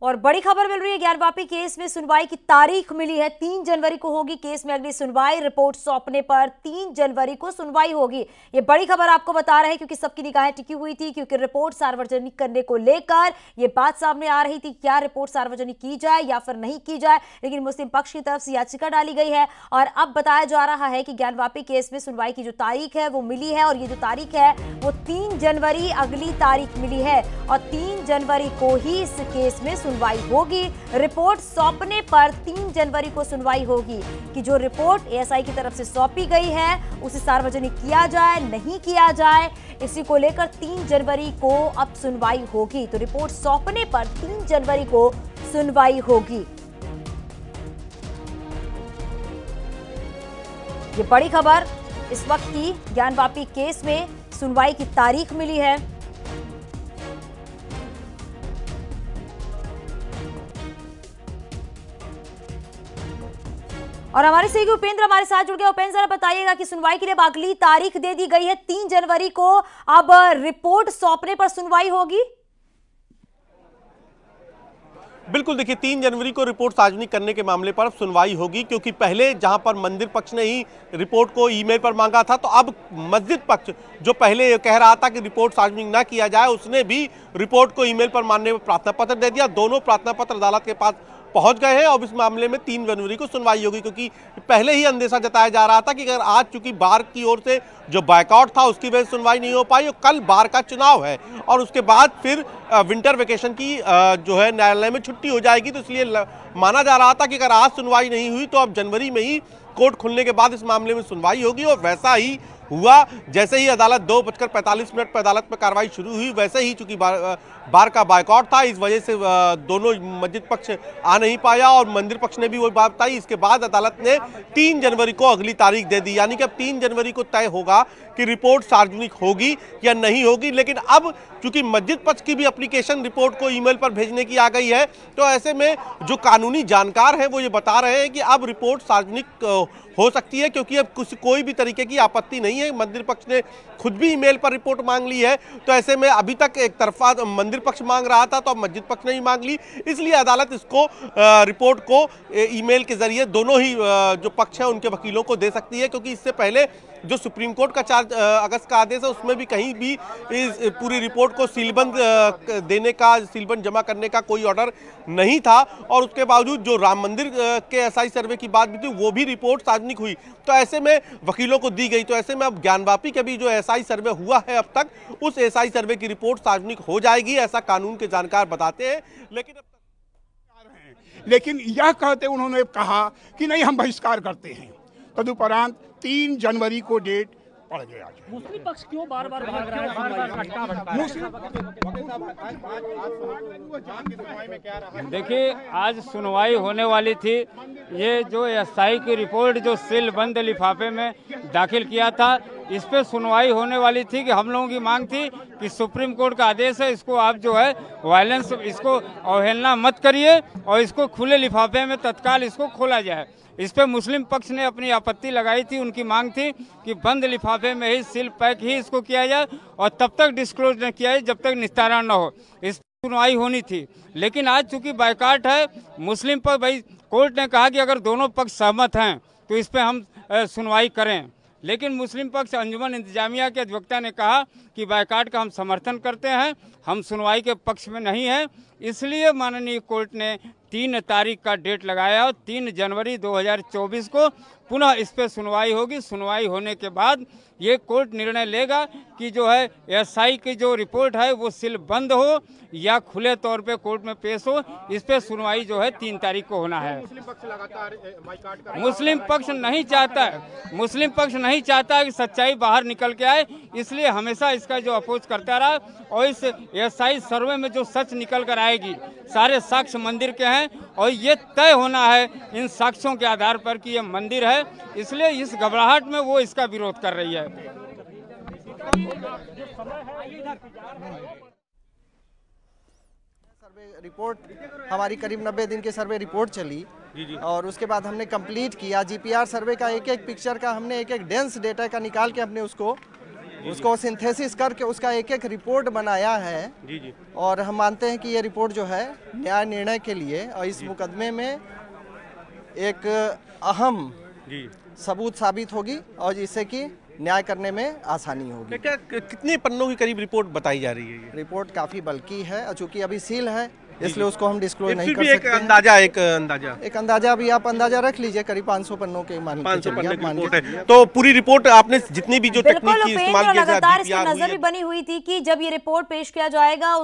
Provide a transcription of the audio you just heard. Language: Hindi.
और बड़ी खबर मिल रही है, ज्ञानवापी केस में सुनवाई की तारीख मिली है। 3 जनवरी को होगी केस में अगली सुनवाई। रिपोर्ट सौंपने पर 3 जनवरी को सुनवाई होगी। ये बड़ी खबर आपको बता रहे हैं क्योंकि सबकी निगाहें टिकी हुई थी, क्योंकि रिपोर्ट सार्वजनिक करने को लेकर ये बात सामने आ रही थी, क्या रिपोर्ट सार्वजनिक की जाए या फिर नहीं की जाए। लेकिन मुस्लिम पक्ष की तरफ से याचिका डाली गई है और अब बताया जा रहा है कि ज्ञानवापी केस में सुनवाई की जो तारीख है वो मिली है और ये जो तारीख है वो 3 जनवरी अगली तारीख मिली है और 3 जनवरी को ही इस केस में सुनवाई होगी। रिपोर्ट सौंपने पर 3 जनवरी को सुनवाई होगी कि जो रिपोर्ट एएसआई की तरफ से सौंपी गई है उसे सार्वजनिक किया जाए नहीं किया जाए, इसी को लेकर 3 जनवरी को अब सुनवाई होगी। तो रिपोर्ट सौंपने पर 3 जनवरी को सुनवाई होगी। ये बड़ी खबर इस वक्त की, ज्ञानवापी केस में सुनवाई की तारीख मिली है। और हमारे सहयोगी उपेंद्र हमारे साथ जुड़ गए। उपेंद्र जरा बताइएगा कि सुनवाई के लिए अगली तारीख दे दी गई है 3 जनवरी को, अब रिपोर्ट सौंपने पर सुनवाई होगी। बिल्कुल, देखिए 3 जनवरी को रिपोर्ट सार्वजनिक करने के मामले पर अब सुनवाई होगी, क्योंकि पहले जहां पर मंदिर पक्ष ने ही रिपोर्ट को ईमेल पर मांगा था, तो अब मस्जिद पक्ष जो पहले कह रहा था कि रिपोर्ट सार्वजनिक ना किया जाए, उसने भी रिपोर्ट को ईमेल पर मानने में प्रार्थना पत्र दे दिया। दोनों प्रार्थना पत्र अदालत के पास पहुंच गए हैं और इस मामले में 3 जनवरी को सुनवाई होगी, क्योंकि पहले ही अंदेशा जताया जा रहा था कि अगर आज चूंकि बार की ओर से जो बायकॉट था उसकी वजह से सुनवाई नहीं हो पाई और कल बार का चुनाव है और उसके बाद फिर विंटर वेकेशन की जो है न्यायालय में छुट्टी हो जाएगी, तो इसलिए माना जा रहा था कि अगर आज सुनवाई नहीं हुई तो अब जनवरी में ही कोर्ट खुलने के बाद इस मामले में सुनवाई होगी। और वैसा ही हुआ। जैसे ही अदालत 2:45 पर अदालत में कार्रवाई शुरू हुई, वैसे ही चूंकि बार का बायकॉट था, इस वजह से दोनों मस्जिद पक्ष आ नहीं पाया और मंदिर पक्ष ने भी वही बात बताई। इसके बाद अदालत ने 3 जनवरी को अगली तारीख दे दी, यानी कि अब 3 जनवरी को तय होगा कि रिपोर्ट सार्वजनिक होगी या नहीं होगी। लेकिन अब चूंकि मस्जिद पक्ष की भी एप्लीकेशन रिपोर्ट को ईमेल पर भेजने की आ गई है, तो ऐसे में जो कानूनी जानकार हैं वो ये बता रहे हैं कि अब रिपोर्ट सार्वजनिक हो सकती है, क्योंकि अब कोई भी तरीके की आपत्ति नहीं है। मंदिर पक्ष ने खुद भी ईमेल पर रिपोर्ट मांग ली है, तो ऐसे में अभी तक एक तरफा मंदिर पक्ष मांग रहा था, तो अब मस्जिद पक्ष ने ही मांग ली, इसलिए अदालत इसको रिपोर्ट को ईमेल के जरिए दोनों ही जो पक्ष है उनके वकीलों को दे सकती है। क्योंकि इससे पहले जो सुप्रीम कोर्ट का 4 अगस्त का आदेश है उसमें भी कहीं भी इस पूरी रिपोर्ट को सीलबंद देने का, सीलबंद जमा करने का कोई ऑर्डर नहीं था और उसके बावजूद जो राम मंदिर के एसआई सर्वे की बात भी थी वो भी रिपोर्ट सार्वजनिक हुई, तो ऐसे में वकीलों को दी गई। तो ऐसे में अब ज्ञानवापी का भी जो एसआई सर्वे हुआ है अब तक, उस एसआई सर्वे की रिपोर्ट सार्वजनिक हो जाएगी, ऐसा कानून के जानकार बताते हैं। लेकिन यह कहते उन्होंने कहा कि नहीं, हम बहिष्कार करते हैं। तदुपरांत 3 जनवरी को डेट पड़ गया। मुस्लिम पक्ष क्यों बार बार भाग रहा है? देखिए, आज सुनवाई होने वाली थी। ये जो एएसआई की रिपोर्ट जो सीलबंद लिफाफे में दाखिल किया था, इस पे सुनवाई होने वाली थी कि हम लोगों की मांग थी कि सुप्रीम कोर्ट का आदेश है, इसको आप जो है वायलेंस, इसको अवहेलना मत करिए और इसको खुले लिफाफे में तत्काल इसको खोला जाए। इस पे मुस्लिम पक्ष ने अपनी आपत्ति लगाई थी। उनकी मांग थी कि बंद लिफाफे में ही सील पैक ही इसको किया जाए और तब तक डिस्क्लोज न किया जाए जब तक निस्तारण न हो। इस सुनवाई होनी थी, लेकिन आज चूंकि बायकॉट है, मुस्लिम पर भाई कोर्ट ने कहा कि अगर दोनों पक्ष सहमत हैं तो इस पे हम सुनवाई करें। लेकिन मुस्लिम पक्ष अंजुमन इंतजामिया के अधिवक्ता ने कहा कि बायकॉट का हम समर्थन करते हैं, हम सुनवाई के पक्ष में नहीं हैं। इसलिए माननीय कोर्ट ने 3 तारीख का डेट लगाया और 3 जनवरी 2024 को पुनः इस पर सुनवाई होगी। सुनवाई होने के बाद ये कोर्ट निर्णय लेगा कि जो है एएसआई की जो रिपोर्ट है वो सीलबंद हो या खुले तौर पे कोर्ट में पेश हो। इस पे सुनवाई जो है 3 तारीख को होना है। मुस्लिम पक्ष नहीं चाहता है, मुस्लिम पक्ष नहीं चाहता है कि सच्चाई बाहर निकल के आए, इसलिए हमेशा इसका जो अपोज करता रहा और इस एएसआई सर्वे में जो सच निकल कर आएगी, सारे साक्ष्य मंदिर के हैं और ये तय होना है इन साक्ष्यों के आधार पर कि ये मंदिर है, इसलिए इस घबराहट में वो इसका विरोध कर रही है। सर्वे रिपोर्ट हमारी करीब 90 दिन की सर्वे रिपोर्ट चली और उसके बाद हमने कंप्लीट किया। जीपीआर सर्वे का एक एक पिक्चर का हमने एक एक डेंस डेटा का निकाल के हमने उसको उसको सिंथेसिस करके उसका एक एक रिपोर्ट बनाया है। जी जी। और हम मानते हैं कि ये रिपोर्ट जो है न्याय निर्णय के लिए और इस मुकदमे में एक अहम जी सबूत साबित होगी और जिससे कि न्याय करने में आसानी होगी। क्या कितने पन्नों की करीब रिपोर्ट बताई जा रही है ये? रिपोर्ट काफी बल्कि है और चूंकि अभी सील है इसलिए उसको हम डिस्क्लोज नहीं फिर कर भी एक सकते हैं। एक अंदाजा अभी आप अंदाजा रख लीजिए, करीब 500 पन्नों के मान के 500 चलिए, पन्ने आप की मान के रिपोर्ट चलिए। है। तो पूरी रिपोर्ट आपने जितनी भी जो बिल्कुल तकनीक की उपेंद्र, इस्तेमाल किया लगातार इस पर DPR हुई नजर है। भी बनी हुई थी कि जब ये रिपोर्ट पेश किया जाएगा